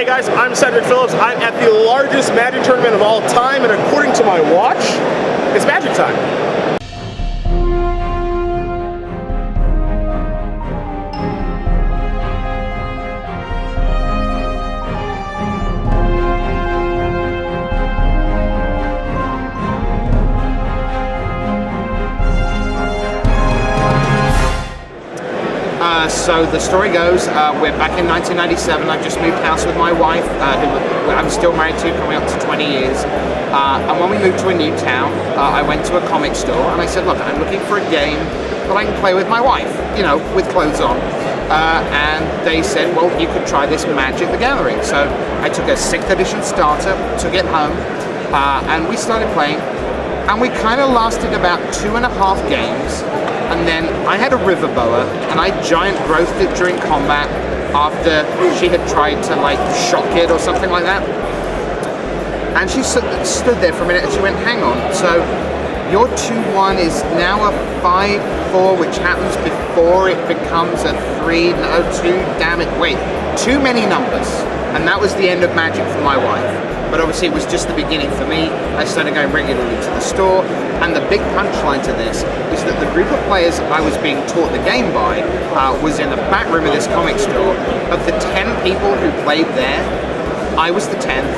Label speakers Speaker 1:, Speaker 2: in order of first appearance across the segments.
Speaker 1: Hey guys, I'm Cedric Phillips. I'm at the largest Magic tournament of all time, and according to my watch, it's Magic time.
Speaker 2: So the story goes, we're back in 1997. I just moved house with my wife, who I'm still married to, coming up to 20 years. And when we moved to a new town, I went to a comic store and I said, look, I'm looking for a game that I can play with my wife, you know, with clothes on. And they said, well, you could try this Magic the Gathering. So I took a 6th edition starter, took it home, and we started playing. And we kind of lasted about 2.5 games. And then I had a river boa, and I giant growthed it during combat after she had tried to like shock it or something like that. And she stood there for a minute and she went, hang on, so your 2/1 is now a 5/4, which happens before it becomes a 3, no, 2, damn it, wait, too many numbers. And that was the end of Magic for my wife. But obviously it was just the beginning for me. I started going regularly to the store, and the big punchline to this is that the group of players I was being taught the game by was in the back room of this comic store. Of the 10 people who played there, I was the 10th.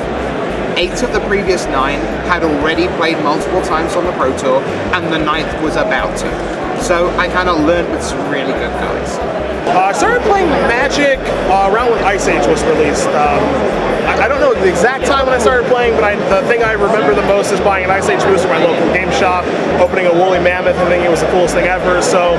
Speaker 2: 8 of the previous 9 had already played multiple times on the Pro Tour, and the 9th was about to. So I kind of learned with some really good guys.
Speaker 1: I started playing Magic around when Ice Age was released. I don't know the exact time when I started playing, but the thing I remember the most is buying an Ice Age booster at my local game shop, opening a woolly mammoth and thinking it was the coolest thing ever. So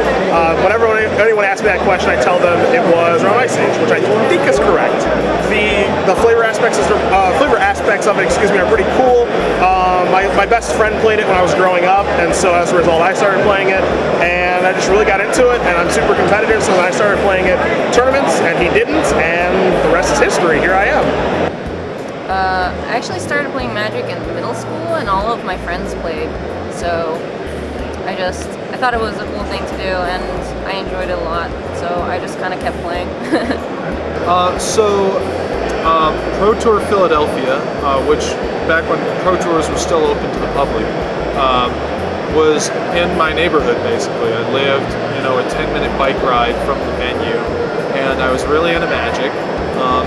Speaker 1: whenever anyone asks me that question, I tell them it was around Ice Age, which I think is correct. The flavor aspects of it, are pretty cool. My best friend played it when I was growing up, and so as a result, I started playing it, and I just really got into it, and I'm super competitive, so when I started playing it tournaments, and he didn't, and the rest is history. Here I am.
Speaker 3: I actually started playing Magic in middle school, and all of my friends played, so I thought it was a cool thing to do, and I enjoyed it a lot, so I just kind of kept playing.
Speaker 4: Pro Tour Philadelphia, which back when Pro Tours were still open to the public, was in my neighborhood basically. I lived, a 10-minute bike ride from the venue, and I was really into Magic.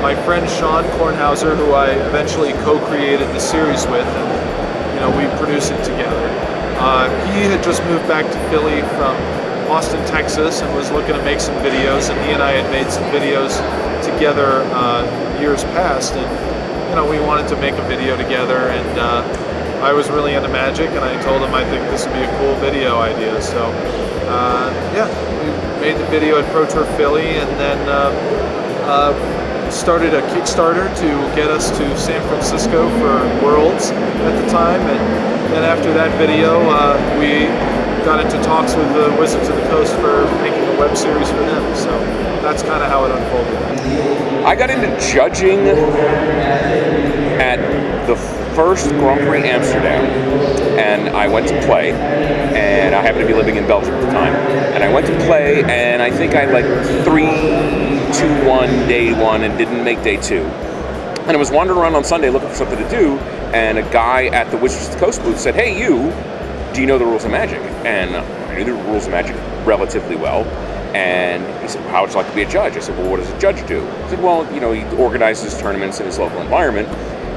Speaker 4: My friend Sean Kornhauser, who I eventually co-created the series with, and we produced it together. He had just moved back to Philly from Austin, Texas, and was looking to make some videos, and he and I had made some videos together years past, and we wanted to make a video together, and I was really into Magic, and I told him I think this would be a cool video idea, so we made the video at Pro Tour Philly, and then started a Kickstarter to get us to San Francisco for Worlds at the time, and then after that video we got into talks with the Wizards of the Coast for making a web series for them, so that's kind of how it unfolded.
Speaker 5: I got into judging at the first Grand Prix Amsterdam, and I went to play, and I happened to be living in Belgium at the time, and I went to play, and I think I had like 3-2-1 day 1 and didn't make day 2. And I was wandering around on Sunday looking for something to do, and a guy at the Wizards of the Coast booth said, "Hey, do you know the rules of Magic?" And I knew the rules of Magic relatively well. And he said, "How would you like to be a judge?" I said, "Well, what does a judge do?" He said, "Well, he organizes tournaments in his local environment."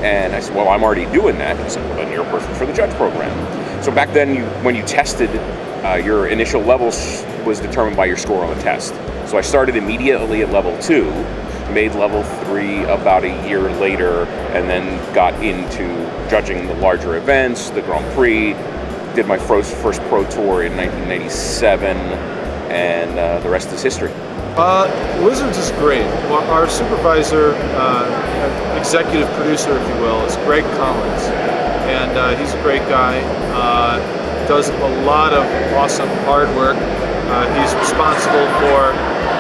Speaker 5: And I said, "Well, I'm already doing that." He said, "Well, then you're perfect for the judge program." So back then, when you tested, your initial levels was determined by your score on the test. So I started immediately at level 2, made level 3 about a year later, and then got into judging the larger events, the Grand Prix, did my first Pro Tour in 1997, and the rest is history.
Speaker 4: Wizards is great. Well, our supervisor, executive producer, if you will, is Greg Collins, and he's a great guy. Does a lot of awesome hard work. He's responsible for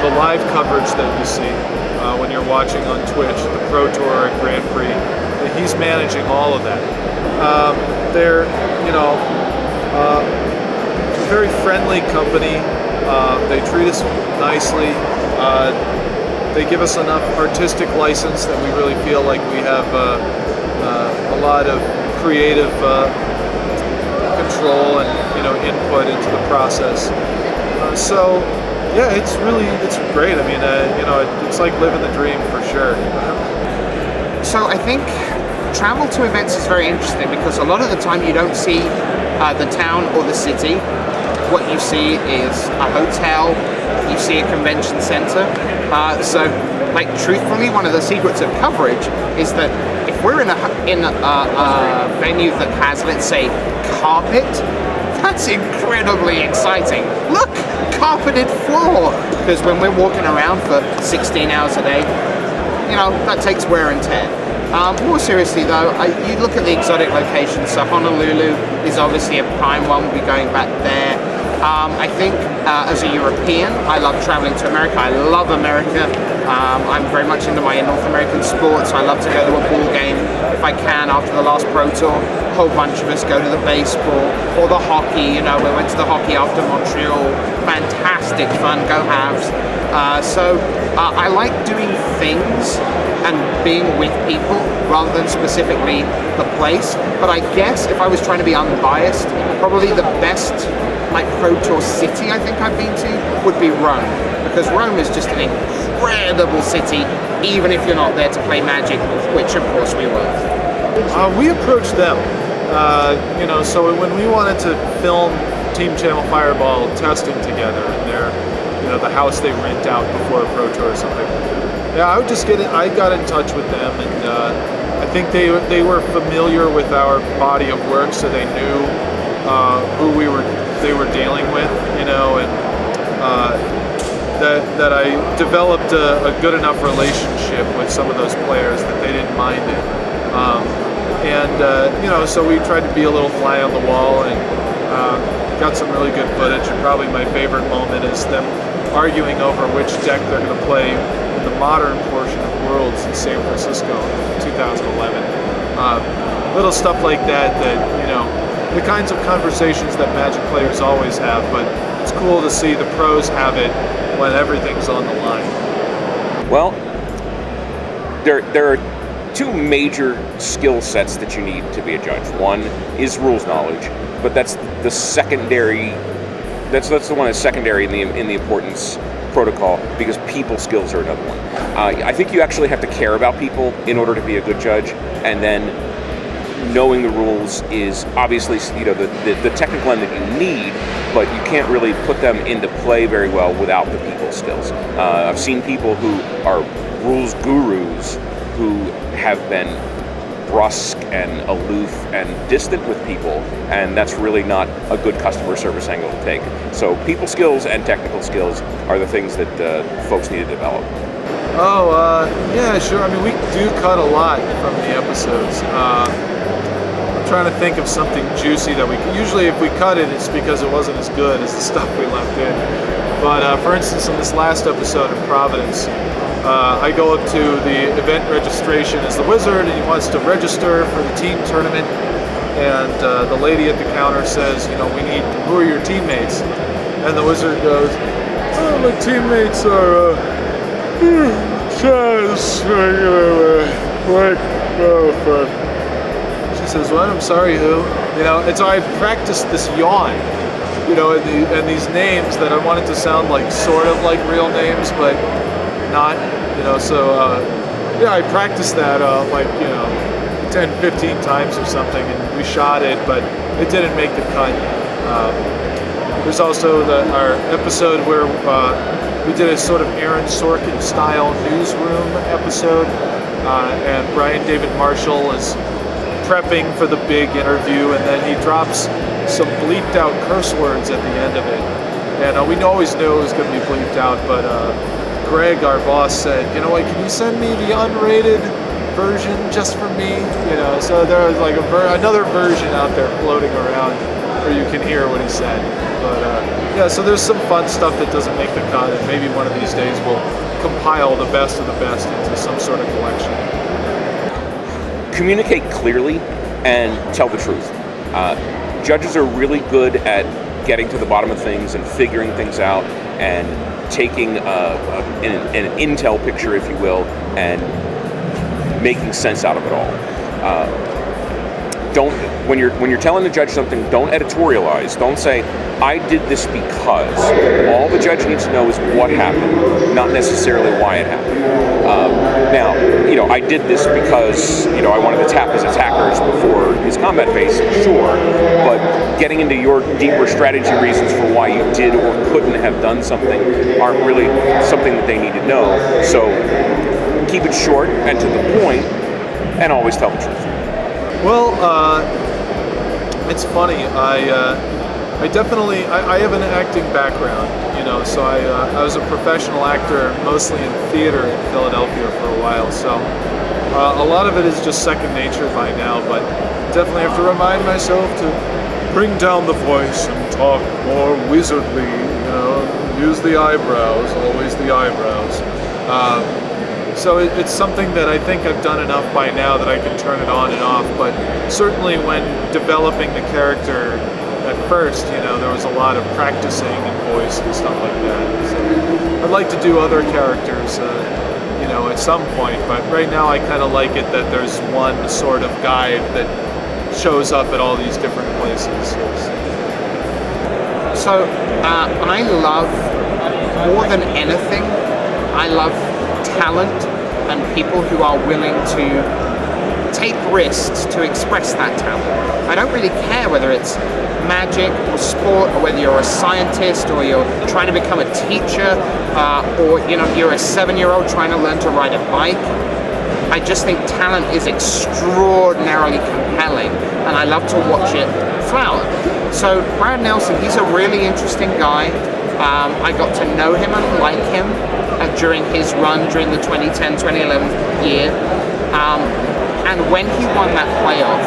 Speaker 4: the live coverage that you see when you're watching on Twitch, the Pro Tour and Grand Prix. He's managing all of that. They're, a very friendly company. They treat us nicely. they give us enough artistic license that we really feel like we have a lot of creative control and input into the process. So yeah, it's great. I mean, it's like living the dream for sure.
Speaker 2: So I think travel to events is very interesting because a lot of the time you don't see the town or the city. What you see is a hotel, you see a convention center. So, like, truthfully, one of the secrets of coverage is that if we're in a venue that has, let's say, carpet, that's incredibly exciting. Look, carpeted floor! Because when we're walking around for 16 hours a day, that takes wear and tear. More seriously though, you look at the exotic locations, so Honolulu is obviously a prime one, we'll be going back there. I think as a European, I love traveling to America. I love America. I'm very much into my North American sports. I love to go to a ball game if I can after the last Pro Tour. A whole bunch of us go to the baseball or the hockey. We went to the hockey after Montreal. Fantastic fun, go Habs. So I like doing things and being with people rather than specifically the place. But I guess if I was trying to be unbiased, probably the best Pro Tour city I think I've been to would be Rome, because Rome is just an incredible city, even if you're not there to play Magic, which of course we were.
Speaker 4: We approached them, so when we wanted to film Team Channel Fireball testing together in their, the house they rent out before a Pro Tour or something. Yeah, I got in touch with them, and I think they were familiar with our body of work, so they knew who they were dealing with, and that I developed a good enough relationship with some of those players that they didn't mind it. So we tried to be a little fly on the wall and got some really good footage. And probably my favorite moment is them arguing over which deck they're going to play in the modern portion of Worlds in San Francisco in 2011. Little stuff like that, the kinds of conversations that Magic players always have, but it's cool to see the pros have it when everything's on the line.
Speaker 5: Well, there are two major skill sets that you need to be a judge. One is rules knowledge, but that's the secondary. That's the one that's secondary in the importance protocol, because people skills are another one. I think you actually have to care about people in order to be a good judge, and then knowing the rules is obviously the technical end that you need, but you can't really put them into play very well without the people skills. I've seen people who are rules gurus who have been brusque and aloof and distant with people, and that's really not a good customer service angle to take. So people skills and technical skills are the things that folks need to develop.
Speaker 4: Yeah, sure. I mean, we do cut a lot from the episodes. I'm trying to think of something juicy that we can. Usually if we cut it, it's because it wasn't as good as the stuff we left in. But for instance, in this last episode of Providence, I go up to the event registration as the wizard, and he wants to register for the team tournament. And the lady at the counter says, who are your teammates? And the wizard goes, my teammates are Chaz, She says, what? I'm sorry, who? And so I practiced this yawn, and these names that I wanted to sound like sort of like real names, but not, I practiced that 10, 15 times or something, and we shot it, but it didn't make the cut. There's also our episode where we did a sort of Aaron Sorkin style newsroom episode, and Brian David Marshall is prepping for the big interview, and then he drops some bleeped out curse words at the end of it. And we always knew it was going to be bleeped out, but Greg, our boss, said, can you send me the unrated version just for me? So there was like another version out there floating around where you can hear what he said. But so there's some fun stuff that doesn't make the cut, and maybe one of these days we'll compile the best of the best into some sort of collection.
Speaker 5: Communicate clearly and tell the truth. Judges are really good at getting to the bottom of things and figuring things out and taking an intel picture, if you will, and making sense out of it all. Don't when you're telling the judge something, don't editorialize. Don't say, I did this because. All the judge needs to know is what happened, not necessarily why it happened. Now, I did this because, I wanted to tap his attackers before his combat phase, sure. But getting into your deeper strategy reasons for why you did or couldn't have done something aren't really something that they need to know. So keep it short and to the point, and always tell the truth.
Speaker 4: Well, it's funny. I definitely I have an acting background, so I was a professional actor mostly in theater in Philadelphia for a while. So a lot of it is just second nature by now, but definitely have to remind myself to bring down the voice and talk more wizardly. Use the eyebrows, always the eyebrows. So it's something that I think I've done enough by now that I can turn it on and off, but certainly when developing the character at first, there was a lot of practicing and voice and stuff like that. So I'd like to do other characters, at some point, but right now I kind of like it that there's one sort of guide that shows up at all these different places.
Speaker 2: So I love, more than anything, I love talent and people who are willing to take risks to express that talent. I don't really care whether it's magic or sport, or whether you're a scientist, or you're trying to become a teacher, or you're a 7-year-old trying to learn to ride a bike. I just think talent is extraordinarily compelling, and I love to watch it flower. So Brad Nelson, he's a really interesting guy. I got to know him and like him during his run during the 2010-2011 year. And when he won that playoff,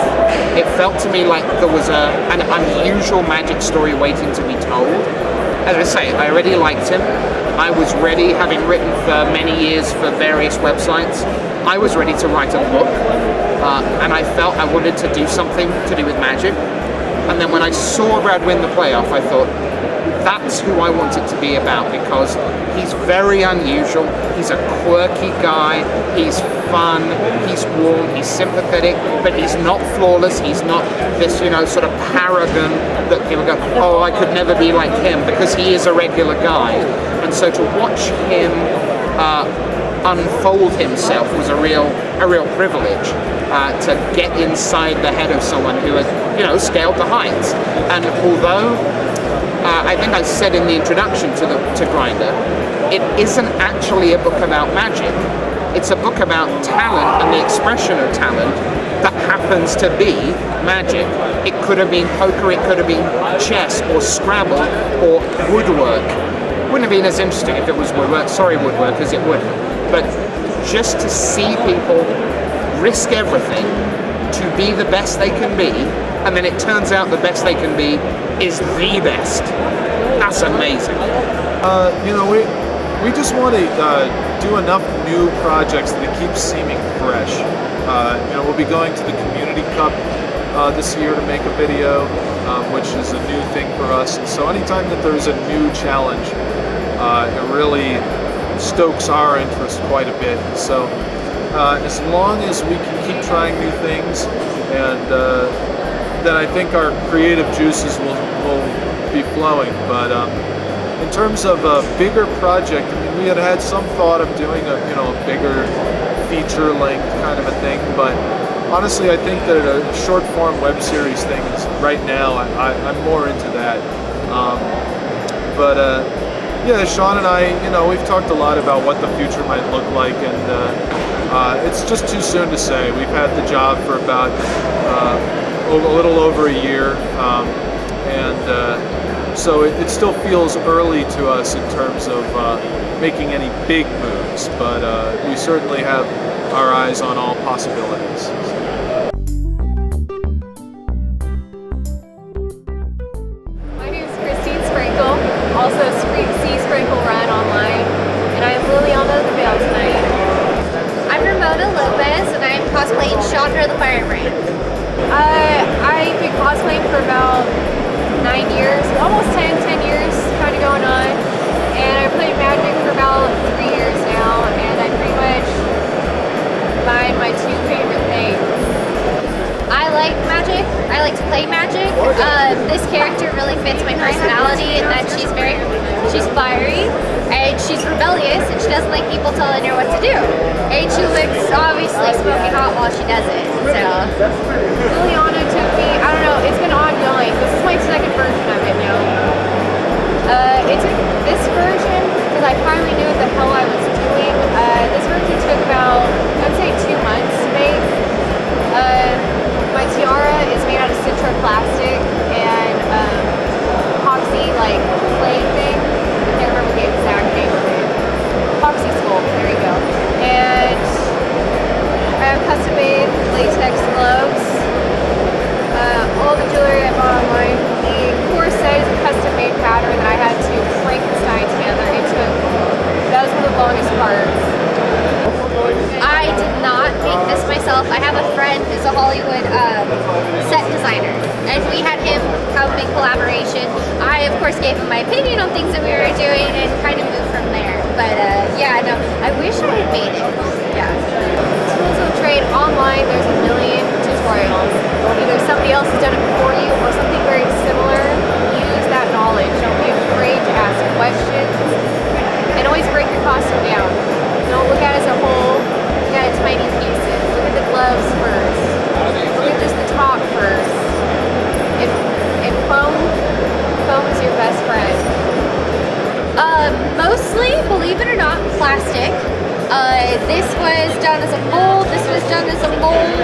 Speaker 2: it felt to me like there was an unusual magic story waiting to be told. As I say, I already liked him. I was ready, having written for many years for various websites, I was ready to write a book. And I felt I wanted to do something to do with magic. And then when I saw Brad win the playoff, I thought, that's who I want it to be about, because he's very unusual, he's a quirky guy, he's fun, he's warm, he's sympathetic, but he's not flawless, he's not this, sort of paragon that people go, oh, I could never be like him, because he is a regular guy. And so to watch him unfold himself was a real privilege, to get inside the head of someone who had, scaled the heights. And although I think I said in the introduction to Grindr, it isn't actually a book about magic. It's a book about talent and the expression of talent that happens to be magic. It could have been poker, it could have been chess or Scrabble or woodwork. Wouldn't have been as interesting if it was woodwork. Sorry, woodworkers, it wouldn't. But just to see people risk everything to be the best they can be, and then it turns out the best they can be is the best. That's amazing.
Speaker 4: We just want to do enough new projects that it keeps seeming fresh. We'll be going to the Community Cup this year to make a video, which is a new thing for us. And so anytime that there's a new challenge, it really stokes our interest quite a bit. So as long as we can keep trying new things, and then I think our creative juices will be flowing. But in terms of a bigger project, we had some thought of doing a bigger feature-length kind of a thing. But honestly, I think that a short-form web series thing is right now. I'm more into that. Yeah, Sean and I, we've talked a lot about what the future might look like, and it's just too soon to say. We've had the job for about a little over a year, and so it still feels early to us in terms of making any big moves, but we certainly have our eyes on all possibilities.
Speaker 6: My name is Sprankle, also Sprankle Run online, and I am Liliana the Veil tonight.
Speaker 7: I'm Ramona Lopez, and I am cosplaying Chandra the Firebrand.
Speaker 6: I've been cosplaying for about 9 years, almost 10 years kind of going on, and I I've played Magic for about 3 years now, and I pretty much find my two favorite things.
Speaker 7: I like Magic. I like to play Magic. This character really fits my personality in that she's fiery, and she's rebellious, and she doesn't like people telling her what to do. And she looks obviously smoking hot while she does it. So
Speaker 6: Liliana took me, I don't know, it's been ongoing. This is my second version of it now. It took this version, because I finally knew what the hell I was doing. This version took about, I'd say 2 months to make. My tiara is made out of citro plastic and epoxy, like clay thing. I can't remember the exact name of it. Epoxy sculpt, there you go. And I have custom made latex gloves. All the jewelry I bought online. The corset is a custom made pattern that I had to Frankenstein together. That was one of the longest parts.
Speaker 7: I did not make this myself. I have a friend who's a Hollywood set designer, and we had him come in collaboration. I, of course, gave him my opinion on things that we were doing and kind of moved from there. But yeah, no, I wish I had made it. Yeah.
Speaker 6: Tools of trade online, there's a million tutorials. Either somebody else has done it before you or something very similar. Use that knowledge. Don't be afraid to ask questions. And always break your costume down. Don't look at it as a whole. Look at it in tiny pieces. Look at the gloves first. Look at just the top first. And foam is your best friend.
Speaker 7: Mostly, believe it or not, plastic. This was done as a mold. This was done as a mold.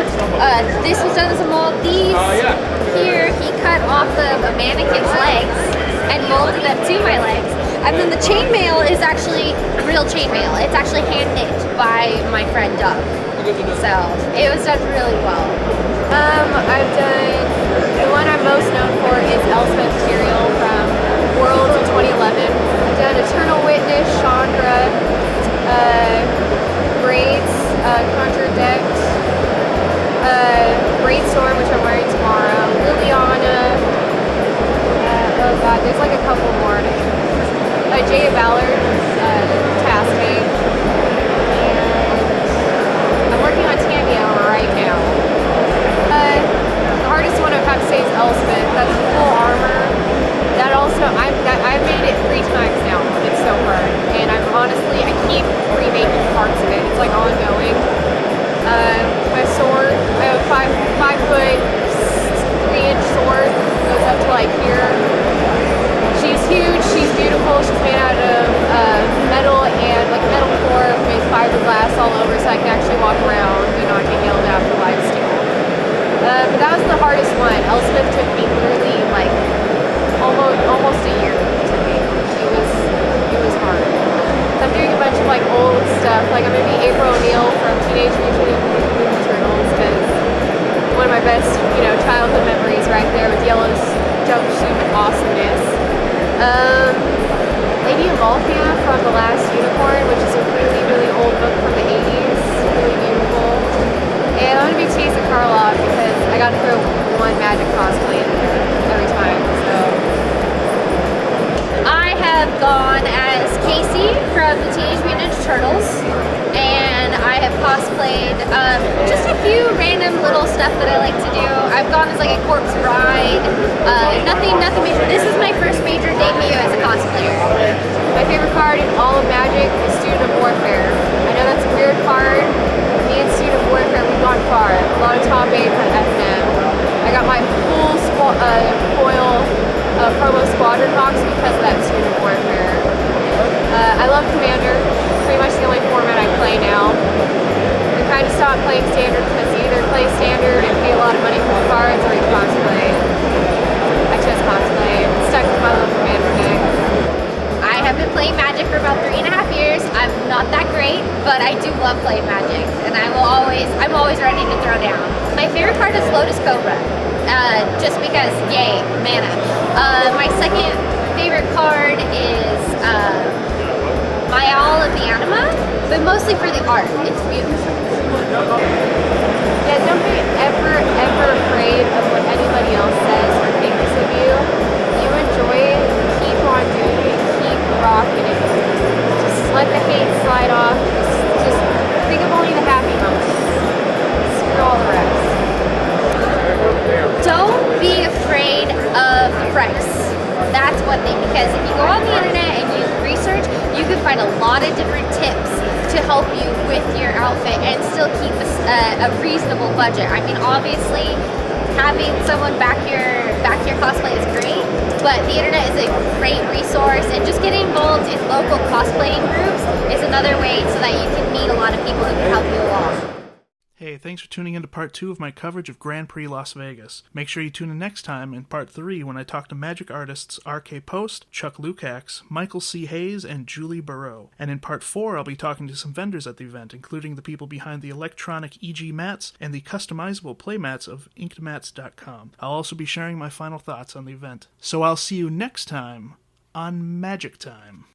Speaker 7: This was done as a mold. These here, he cut off of a mannequin's legs and molded them to my legs. And then the chainmail is actually real chainmail. It's actually hand knit by my friend Doug. So it was done really well.
Speaker 6: I've done, the one I'm most known for is Elspeth material from Worlds in 2011. I've done Eternal Witness, Chandra, Braids, Conjure Decked, Braidstorm, which I'm wearing tomorrow, Liliana, oh god, there's like a couple more. Jaya Ballard, Taskmate, and I'm working on Tamio right now. The hardest one I've had to say is Elspeth. That's full armor. That also, I've made it 3 times now. It's so hard, and I keep remaking parts of it. It's like ongoing. My sword, I have a 5 foot 3-inch sword. Goes up to like here. She's huge, she's beautiful, she's made out of metal and like metal core with fiberglass all over so I can actually walk around and not get yelled at for live steal. But that was the hardest one. Elspeth took me literally like almost a year to make. It was hard. So I'm doing a bunch of like old stuff, like I'm gonna be April O'Neil from Teenage Mutant Ninja Turtles because one of my best, childhood memories right there with Yellow's jumpsuit awesomeness. Lady Amalthea from The Last Unicorn, which is a really, really old book from the 80s. Really beautiful. And I'm going to be chasing Karloff because I got to throw one Magic cosplay in there every time. So
Speaker 7: I have gone as Casey from the Teenage Mutant Ninja Turtles, and I have cosplayed just a few random little stuff that I like to do. I've gone as like a corpse bride, nothing major. This is my first major debut as a cosplayer.
Speaker 6: my favorite card in all of Magic is Student of Warfare. I know that's a weird card. Me and Student of Warfare, we've gone far. A lot of top 8 for FM. I got my full foil promo squadron box because of that Student of Warfare. I love Commander. It's pretty much the only format I play now. I kind of stopped playing Standard because you either play Standard and pay a lot of money for the cards or you cosplay. I chose cosplay and stuck with my little Commander deck.
Speaker 7: I have been playing Magic for about 3.5 years. I'm not that great, but I do love playing Magic, and I'm always ready to throw down. My favorite card is Lotus Cobra, just because, yay, mana. My second favorite card is Mayal of the Anima, but mostly for the art. It's beautiful.
Speaker 6: Yeah, don't be ever afraid of what anybody else says or thinks of you. You enjoy it, keep on doing it, keep rocking it.
Speaker 7: keep a reasonable budget. I mean, obviously, having someone back your cosplay is great, but the internet is a great resource, and just getting involved in local cosplaying groups is another way so that you can meet a lot of people who can help you along.
Speaker 8: Hey, thanks for tuning in to part 2 of my coverage of Grand Prix Las Vegas. Make sure you tune in next time in part 3 when I talk to magic artists R.K. Post, Chuck Lukacs, Michael C. Hayes, and Julie Barreau. And in part 4, I'll be talking to some vendors at the event, including the people behind the electronic EG mats and the customizable playmats of inkedmats.com. I'll also be sharing my final thoughts on the event. So I'll see you next time on Magic Time.